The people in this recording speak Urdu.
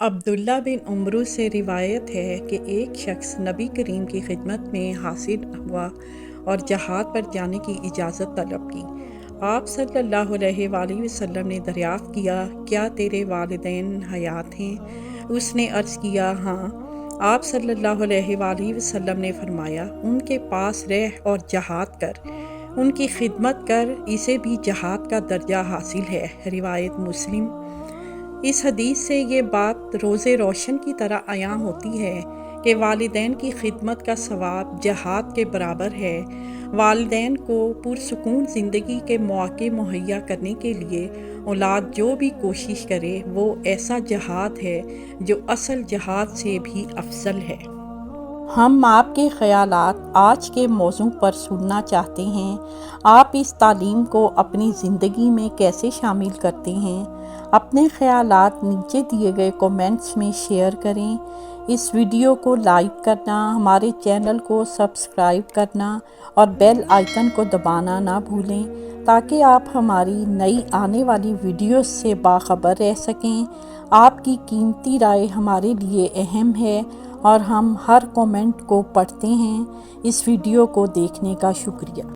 عبداللہ بن عمرو سے روایت ہے کہ ایک شخص نبی کریم کی خدمت میں حاضر ہوا اور جہاد پر جانے کی اجازت طلب کی۔ آپ صلی اللہ علیہ وآلہ وسلم نے دریافت کیا، کیا تیرے والدین حیات ہیں؟ اس نے عرض کیا، ہاں۔ آپ صلی اللہ علیہ وآلہ وسلم نے فرمایا، ان کے پاس رہ اور جہاد کر، ان کی خدمت کر، اسے بھی جہاد کا درجہ حاصل ہے۔ روایت مسلم۔ اس حدیث سے یہ بات روز روشن کی طرح عیاں ہوتی ہے کہ والدین کی خدمت کا ثواب جہاد کے برابر ہے۔ والدین کو پرسکون زندگی کے مواقع مہیا کرنے کے لیے اولاد جو بھی کوشش کرے وہ ایسا جہاد ہے جو اصل جہاد سے بھی افضل ہے۔ ہم آپ کے خیالات آج کے موضوع پر سننا چاہتے ہیں۔ آپ اس تعلیم کو اپنی زندگی میں کیسے شامل کرتے ہیں؟ اپنے خیالات نیچے دیے گئے کومنٹس میں شیئر کریں۔ اس ویڈیو کو لائک کرنا، ہمارے چینل کو سبسکرائب کرنا اور بیل آئیکن کو دبانا نہ بھولیں تاکہ آپ ہماری نئی آنے والی ویڈیوز سے باخبر رہ سکیں۔ آپ کی قیمتی رائے ہمارے لیے اہم ہے اور ہم ہر کومنٹ کو پڑھتے ہیں۔ اس ویڈیو کو دیکھنے کا شکریہ۔